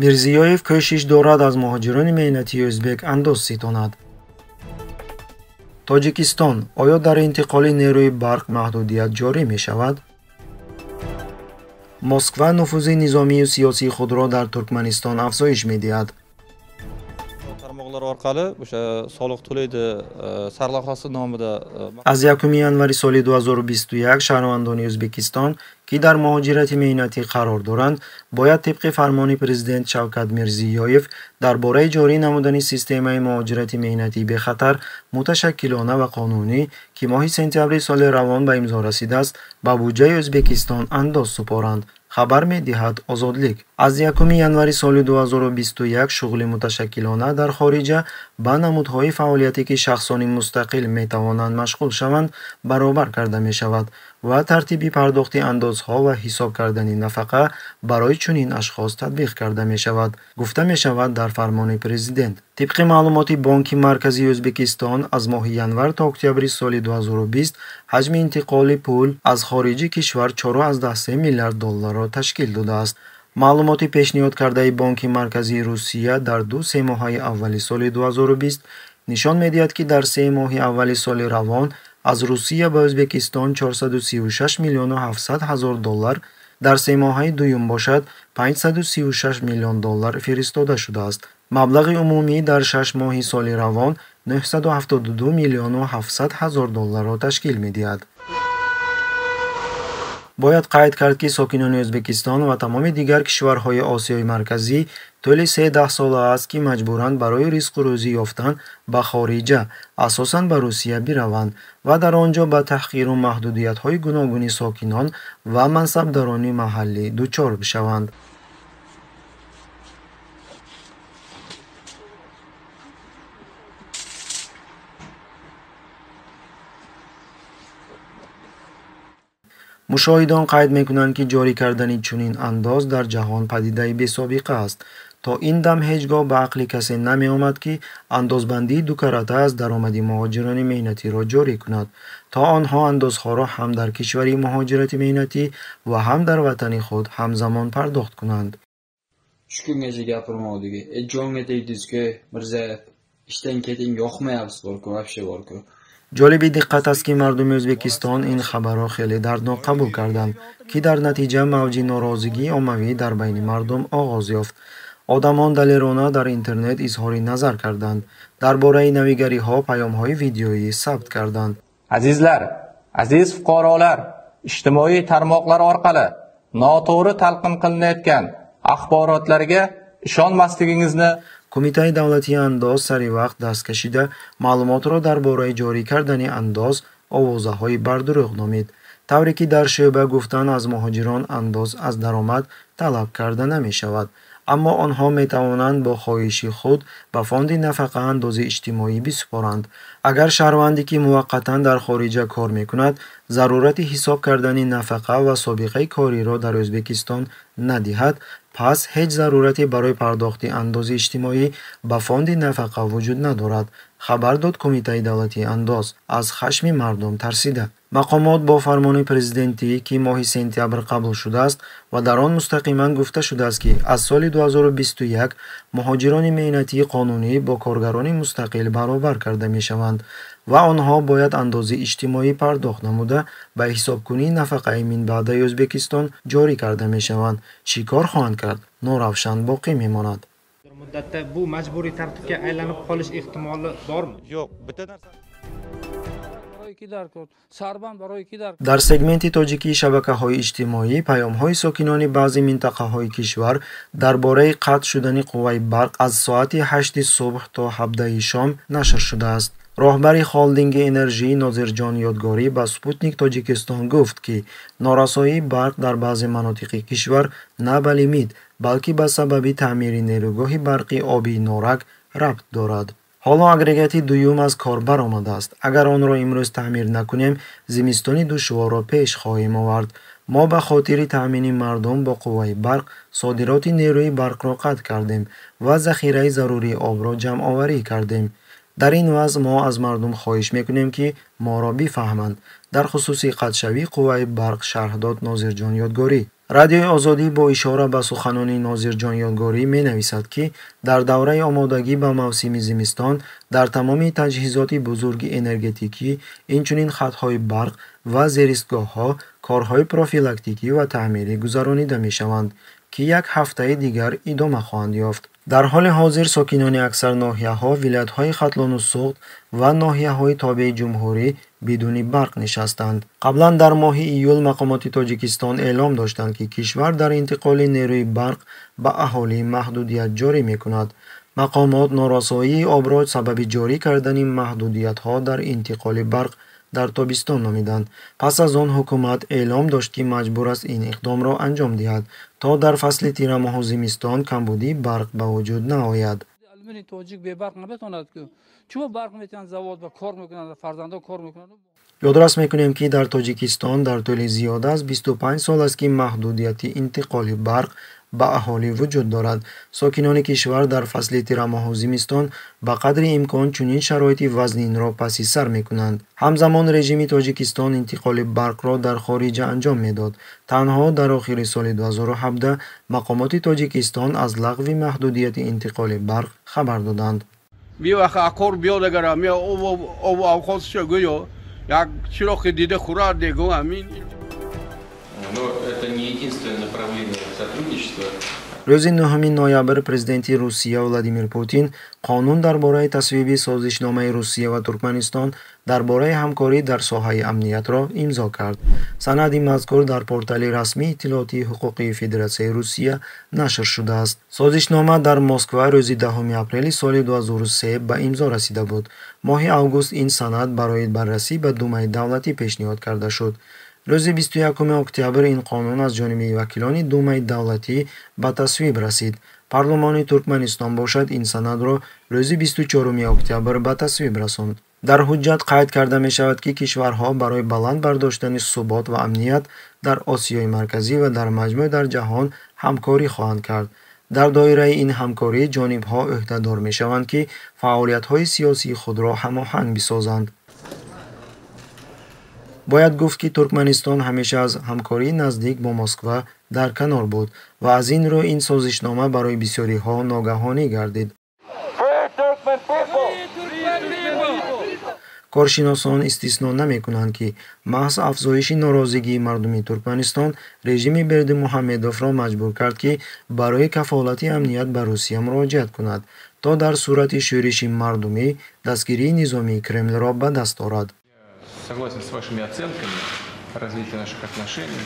Мирзиёев кӯшиш дорад аз муҳоҷирони меҳнатии ӯзбек андоз ситонад. Тоҷикистон: оё дар интиқоли нерӯи барқ маҳдудият ҷорӣ мешавад? Москва нуфузи низомию сиёсии худро дар Туркманистон афзоиш медиҳад. Tarmoqlar orqali o'sha soliq to'laydi sarlavhasi nomida аз 1 январи соли 2021 шаҳрвандони Ӯзбекистон ки дар муҳоҷирати меҳнатӣ қарор доранд, бояд тибқи фармони президент Шавкат Мирзиёев дар бораи ҷорӣ намудани системаи муҳоҷирати меҳнатии бехатар, муташаккилона ва қонунӣ, ки моҳи сентябри соли равон ба имзо расидааст, ба буҷаи Ӯзбекистон андоз супоранд. хабар медиҳад Озодлик. аз 1 январи соли 2021 шуғли муташаккилона дар хориҷа ба намудҳои фаъолияте ки шахсони мустақил метавонанд машғул шаванд, баробар карда мешавад ва тартиби пардохти андозҳо ва ҳисоб кардани нафақа барои чунин ашхос татбиқ карда мешавад, гуфта мешавад дар фармони президент. тибқи маълумоти Бонки Марказии Ӯзбекистон, аз моҳи январ то октябри соли 2020 ҳаҷми интиқоли пул аз хориҷи кишвар $4.3 миллиард ташкил додааст. маълумоти пешниҳод кардаи Бонки Марказии Русия дар 2-3 моҳаи аввали соли 2020 нишон медиҳад, ки дар 3 моҳи аввали соли равон аз Русия ба Ӯзбекистон $436 миллион و 700 ҳазор доллар, дар 3 моҳаи дуюм бошад $536 миллион фиристода шудааст. маблағи умумӣ дар 6 моҳи соли равон $972 миллион و 700 ҳазор долларро ташкил медиҳад. бояд қайд кард, ки сокинони Ӯзбекистон ва тамоми дигар кишварҳои Осиёи марказӣ тӯли 13 сола аст, ки маҷбуранд барои ризқу рӯзӣ ёфтан ба хориҷа, асосан ба Русия бираванд ва дар он ҷо ба таҳқиру маҳдудиятҳои гуногуни сокинон ва мансабдарони маҳаллӣ дучор бишаванд. мушоҳидон қайд мекунанд, ки ҷорӣ кардани чунин андоз дар ҷаҳон падидаи бесобиқа аст. то ин дам ҳеҷ гоҳ ба ақли касе намеомад, ки андозбандии дукарата аз даромади муҳоҷирони меҳнатиро ҷорӣ кунад, то онҳо андозҳоро ҳам дар кишвари муҳоҷирати меҳнатӣ ва ҳам дар ватани худ ҳамзамон пардохт кунанд. Shu kungacha gapirmovdik. Jonga tegdingiz-ku, Mirzayev. Ishdan keting yoqmayapsiz borku, вообще borku. ҷолиби диққат аст, ки мардуми Ӯзбекистон ин хабарро хеле дарднок қабул карданд, ки дар натиҷа мавҷи норозигии оммавӣ дар байни мардум оғоз ёфт. одамон далерона дар интернет изҳори назар карданд. дар бораи навигариҳо паёмҳои видеоӣ сабт карданд. Azizlar, aziz fuqarolar, ijtimoiy tarmoqlar orqali noto'g'ri talqin qilinayotgan axborotlarga ishonmasligingizni Кумитаи давлатии андоз саривақт даст кашида маълумотро дар бораи ҷорӣ кардани андоз овозаҳои бардурӯғ номид, тавре ки дар шӯъба гуфтан аз муҳоҷирон андоз аз даромад талаб карда намешавад, аммо онҳо метавонанд бо хоҳиши худ ба фонди нафақа андози иҷтимоӣ бисупоранд. агар шаҳрванде ки муваққатан дар хориҷа кор мекунад, зарурати ҳисоб кардани нафақа ва собиқаи кориро дар Ӯзбекистон надиҳад, пас ҳеҷ зарурате барои пардохти андози иҷтимоӣ ба фонди нафақа вуҷуд надорад, хабар дод Кумитаи давлатии андоз, аз хашми мардум тарсида. мақомот бо фармони президентӣ, ки моҳи сентябр қабул шудааст ва дар он мустақиман гуфта шудааст, ки аз соли 2021 муҳоҷирони меҳнатии қонунӣ бо коргарони мустақил баробар карда мешаванд ва онҳо бояд андози иҷтимоӣ пардохт намуда ба ҳисобкунии нафақаи Минбаъдаи Ӯзбекистон ҷорӣ карда мешаванд. чӣ кор хоҳанд кард? Норавшан боқӣ мемонад. muddatda bu majburiy tartibga aylanib qolish ehtimoli bormi? yo'q, bitta narsa дар сегменти тоҷикии шабакаҳои иҷтимоӣ паёмҳои сокинони баъзе минтақаҳои кишвар дар бораи қатъ шудани қувваи барқ аз соати 8 субҳ то 17 шом нашр шудааст. роҳбари холдинги энержӣ Нозирҷон Ёдгорӣ ба Спутник Тоҷикистон гуфт, ки норасоии барқ дар баъзе манотиқи кишвар на ба лимит, балки ба сабаби таъмири нерӯгоҳи барқи обии Норак рабт дорад. ҳоло агрегати дуюм аз кор баромадааст. агар онро имрӯз таъмир накунем, зимистони душворро пеш хоҳем овард. мо ба хотири таъмини мардум бо қувваи барқ содироти нерӯи барқро қатъ кардем ва захираи зарурии обро ҷамъоварӣ кардем. дар ин вазъ мо аз мардум хоҳиш мекунем, ки моро бифаҳманд. дар хусуси қатъшавии қувваи барқ шарҳ дод Нозирҷон Ёдгорӣ. радиои озодӣ бо ишора ба суханони Нозирҷон Ёдгорӣ менависад, ки дар давраи омодагӣ ба мавсими зимистон дар тамоми таҷҳизоти бузурги энергетикӣ, инчунин хатҳои барқ ва зеристгоҳҳо корҳои профилактикӣ ва таъмирӣ гузаронида мешаванд, ки як ҳафтаи дигар идома хоҳанд ёфт. дар ҳоли ҳозир сокинони аксар ноҳияҳо, вилоятҳои Хатлону Суғд ва ноҳияҳои тобеи ҷумҳурӣ бидуни барқ нишастанд. қаблан дар моҳи июл мақомоти Тоҷикистон эълом доштанд, ки кишвар дар интиқоли нерӯи барқ ба аҳолӣ маҳдудият ҷорӣ мекунад. мақомот норасоии обро сабаби ҷорӣ кардани маҳдудиятҳо дар интиқоли барқ дар тобистон номиданд. пас аз он ҳукумат эълом дошт, ки маҷбур аст ин иқдомро анҷом диҳад, то дар фасли тирамоҳу зимистон камбудии барқ ба вуҷуд наояд. тоҷик бебарқ набетонад ку чумо барқ метиҳанд, завод ва кор мекунанд, фарзандо кор мекунанд. ёдрас мекунем, ки дар Тоҷикистон дар тӯли зиёда аз 25 сол аст, ки маҳдудияти интиқоли барқ ба аҳолӣ вуҷуд дорад. сокинони кишвар дар фасли тирамоҳу зимистон ба қадри имкон чунин шароити вазнинро паси сар мекунанд. ҳамзамон режими Тоҷикистон интиқоли барқро дар хориҷа анҷом медод. танҳо дар охири соли 2017 мақомоти Тоҷикистон аз лағви маҳдудияти интиқоли барқ хабар доданд. бивақт акор биёд агар ову авқосиша гӯё як чироқи дида хӯрад дегу амин. Но это не единственное направление сотрудничества. рӯзи 9 ноябр президенти Русия Владимир Путин қонун дар бораи тасвиби созишномаи Русия ва Туркманистон дар бораи ҳамкорӣ дар соҳаи амниятро имзо кард. санади мазкур дар портали расмии иттилоотии ҳуқуқии Федератсияи Русия нашр шудааст. созишнома дар Москва рӯзи 10 апрели соли 2003 ба имзо расида буд. моҳи август ин санад барои баррасӣ ба Думаи давлатӣ пешниҳод карда шуд. рӯзи 21 октябр ин қонун аз ҷониби вакилони Думаи давлатӣ ба тасвиб расид. парлумони Туркманистон бошад ин санадро рӯзи 24 октябр ба тасвиб расонд. дар ҳуҷҷат қайд карда мешавад, ки кишварҳо барои баланд бардоштани субот ва амният дар Осиёи марказӣ ва дар маҷмӯъ дар ҷаҳон ҳамкорӣ хоҳанд кард. дар доираи ин ҳамкорӣ ҷонибҳо ӯҳдадор мешаванд, ки фаъолиятҳои сиёсии худро ҳамоҳанг бисозанд. бояд гуфт, ки Туркманистон ҳамеша аз ҳамкории наздик бо Москва дар канор буд ва аз ин рӯ ин созишнома барои бисёриҳо ногаҳонӣ гардид. коршиносон истисно намекунанд, ки маҳз афзоиши норозигии мардуми Туркманистон режими Бердимуҳаммедовро маҷбур кард, ки барои кафолати амният ба Русия муроҷиат кунад, то дар сурати шӯриши мардумӣ дастгирии низомии Кремлро ба даст орад. Согласен с вашими оценками развития наших отношений.